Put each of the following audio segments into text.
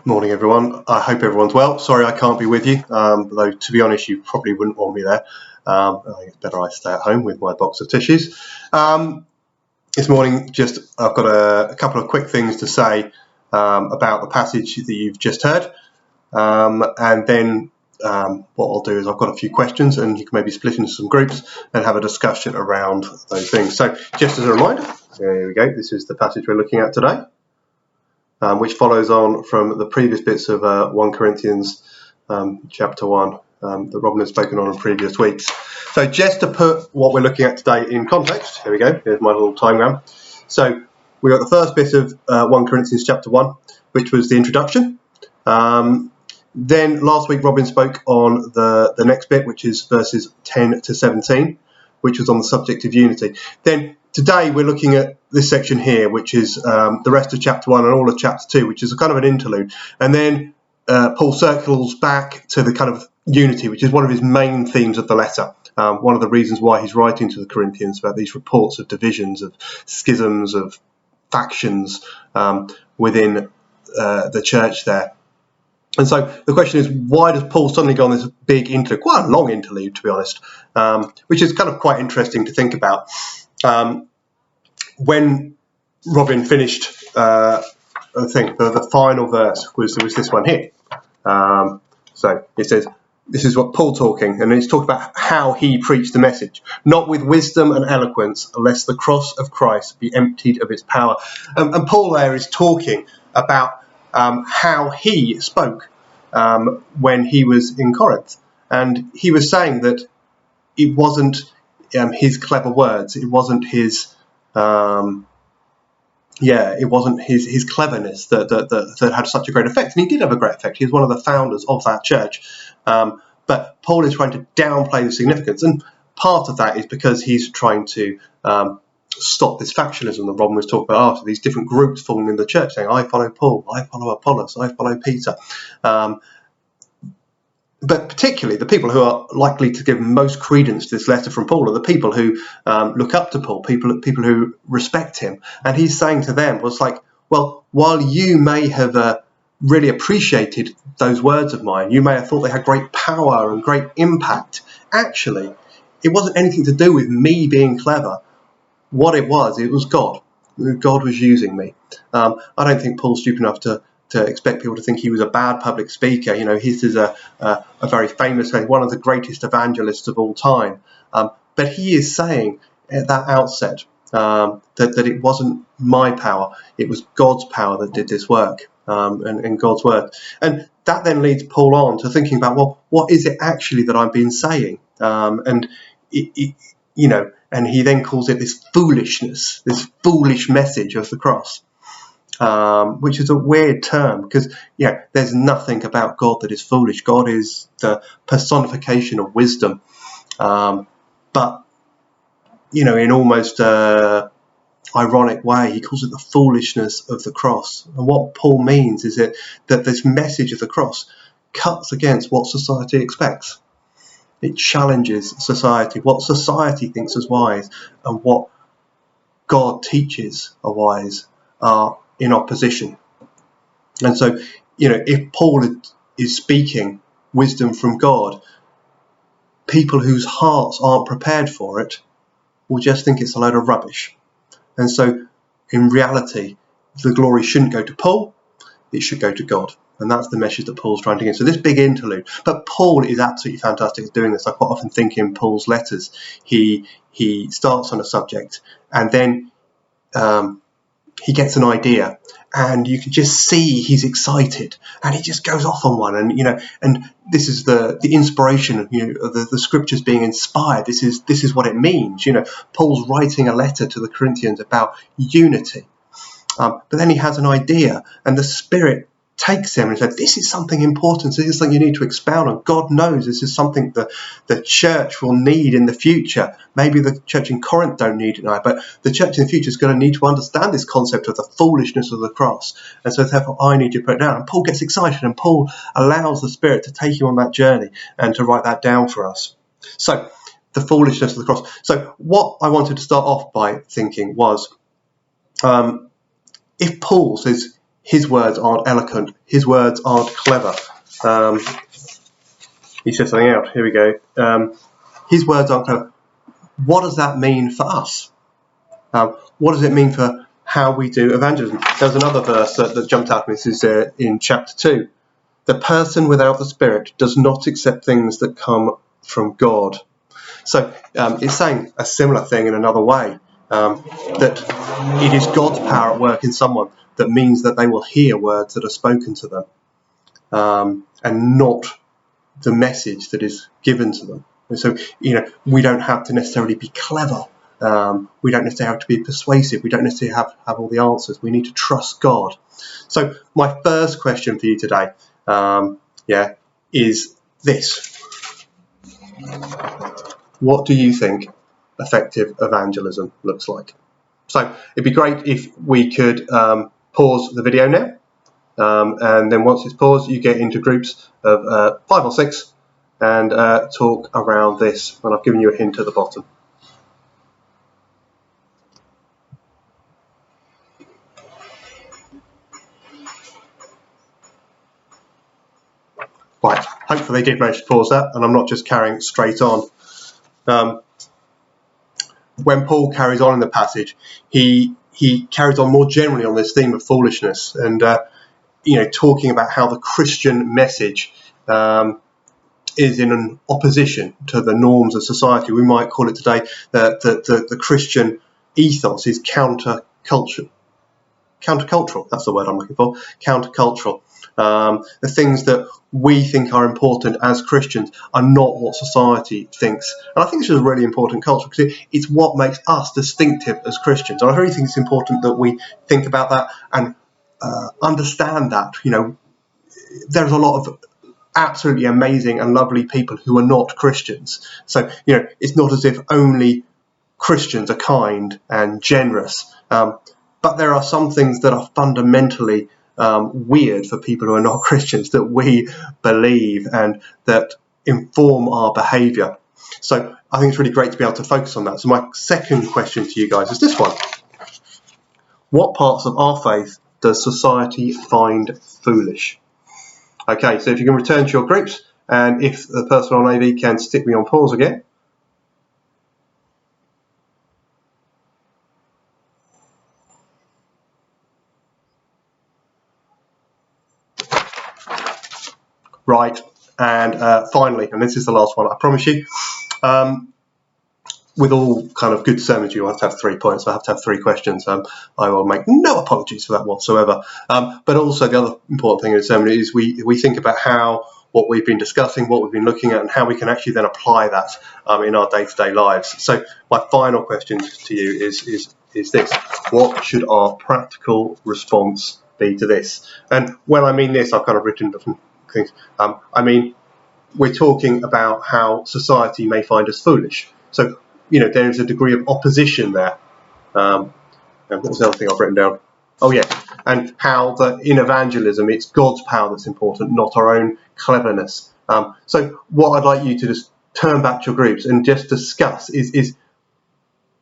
Morning, everyone. I hope everyone's well. Sorry I can't be with you, though to be honest, you probably wouldn't want me there. I think it's better I stay at home with my box of tissues. This morning, I've got a couple of quick things to say about the passage that you've just heard, and then what I'll do is I've got a few questions, and you can maybe split into some groups and have a discussion around those things. So, just as a reminder, there we go. This is the passage we're looking at today. Which follows on from the previous bits of 1 Corinthians chapter 1 that Robin has spoken on in previous weeks. So just to put what we're looking at today in context, here we go, here's my little timegram. So we got the first bit of 1 Corinthians chapter 1, which was the introduction. Then last week Robin spoke on the next bit, which is verses 10 to 17, which was on the subject of unity. Then today we're looking at this section here, which is the rest of chapter 1 and all of chapter 2, which is a kind of an interlude. And then Paul circles back to the kind of unity, which is one of his main themes of the letter. One of the reasons why he's writing to the Corinthians about these reports of divisions, of schisms, of factions within the church there. And so the question is, why does Paul suddenly go on this big interlude, quite a long interlude, to be honest, which is kind of quite interesting to think about. When Robin finished, I think the final verse was this one here. So it says, this is what Paul talking, and he's talking about how he preached the message, not with wisdom and eloquence, lest the cross of Christ be emptied of its power. And Paul there is talking about how he spoke when he was in Corinth. And he was saying that it wasn't his clever words, it wasn't his his cleverness that had such a great effect. And he did have a great effect. He was one of the founders of that church. But Paul is trying to downplay the significance. And part of that is because he's trying to stop this factionalism that Robin was talking about after, these different groups forming in the church saying, I follow Paul, I follow Apollos, I follow Peter. But particularly the people who are likely to give most credence to this letter from Paul are the people who look up to Paul, people who respect him. And he's saying to them, was like, well, while you may have really appreciated those words of mine, you may have thought they had great power and great impact. Actually, it wasn't anything to do with me being clever. What it was God. God was using me. I don't think Paul's stupid enough to expect people to think he was a bad public speaker. You know, his is a very famous, one of the greatest evangelists of all time. But he is saying at that outset that it wasn't my power, it was God's power that did this work, and God's word. And that then leads Paul on to thinking about, well, what is it actually that I've been saying? And he then calls it this foolishness, this foolish message of the cross. Which is a weird term because, there's nothing about God that is foolish. God is the personification of wisdom. But, in almost ironic way, he calls it the foolishness of the cross. And what Paul means is that this message of the cross cuts against what society expects. It challenges society, what society thinks is wise, and what God teaches are wise are in opposition. And so, if Paul is speaking wisdom from God, people whose hearts aren't prepared for it will just think it's a load of rubbish. And so, in reality, the glory shouldn't go to Paul, it should go to God. And that's the message that Paul's trying to get. So this big interlude. But Paul is absolutely fantastic at doing this. I quite often think in Paul's letters, he starts on a subject and then he gets an idea, and you can just see he's excited, and he just goes off on one. And this is the inspiration of the scriptures being inspired. This is what it means. Paul's writing a letter to the Corinthians about unity, but then he has an idea, and the Spirit takes him and says, this is something important, this is something you need to expound on. God knows this is something that the church will need in the future. Maybe the church in Corinth don't need it now, but the church in the future is going to need to understand this concept of the foolishness of the cross. And so therefore I need to put it down. And Paul gets excited, and Paul allows the Spirit to take him on that journey and to write that down for us. So the foolishness of the cross. So what I wanted to start off by thinking was, if Paul says his words aren't eloquent, his words aren't clever. He said something out. Here we go. His words aren't clever. What does that mean for us? What does it mean for how we do evangelism? There's another verse that jumped out at me. This is in chapter 2. The person without the Spirit does not accept things that come from God. So it's saying a similar thing in another way, that it is God's power at work in someone that means that they will hear words that are spoken to them, and not the message that is given to them. And so, we don't have to necessarily be clever. We don't necessarily have to be persuasive. We don't necessarily have all the answers. We need to trust God. So my first question for you today, is this. What do you think effective evangelism looks like? So it'd be great if we could pause the video now, and then once it's paused, you get into groups of 5 or 6 and talk around this. And I've given you a hint at the bottom. Right, hopefully they did manage to pause that, and I'm not just carrying straight on. When Paul carries on in the passage, he carries on more generally on this theme of foolishness, and talking about how the Christian message is in an opposition to the norms of society. We might call it today that the Christian ethos is countercultural. That's the word I'm looking for. Countercultural. The things that we think are important as Christians are not what society thinks. And I think this is a really important culture because it's what makes us distinctive as Christians. And I really think it's important that we think about that and understand that. There's a lot of absolutely amazing and lovely people who are not Christians. So, it's not as if only Christians are kind and generous. But there are some things that are fundamentally weird for people who are not Christians that we believe and that inform our behaviour. So I think it's really great to be able to focus on that. So my second question to you guys is this one. What parts of our faith does society find foolish? Okay, so if you can return to your groups, and if the person on AV can stick me on pause again. Right, and finally, and this is the last one, I promise you, with all kind of good sermons, you have to have 3 points. I have to have 3 questions. I will make no apologies for that whatsoever. But also the other important thing in a sermon is we think about how what we've been discussing, what we've been looking at, and how we can actually then apply that in our day-to-day lives. So my final question to you is this. What should our practical response be to this? And when I mean this, I've kind of written different things. I mean, we're talking about how society may find us foolish. So, there's a degree of opposition there. And what was the other thing I've written down? Oh, yeah. And how in evangelism, it's God's power that's important, not our own cleverness. So what I'd like you to just turn back to your groups and just discuss is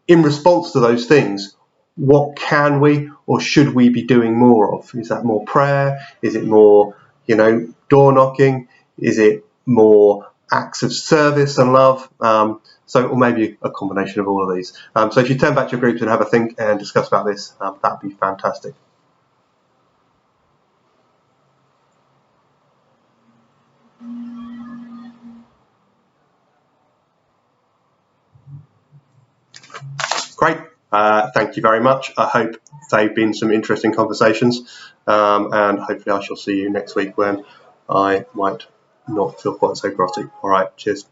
in response to those things, what can we or should we be doing more of? Is that more prayer? Is it more, door knocking? Is it more acts of service and love? Or maybe a combination of all of these. So if you turn back to your groups and have a think and discuss about this, that'd be fantastic. Great. Thank you very much. I hope they've been some interesting conversations, and hopefully I shall see you next week when I might not feel quite so grotty. All right, cheers.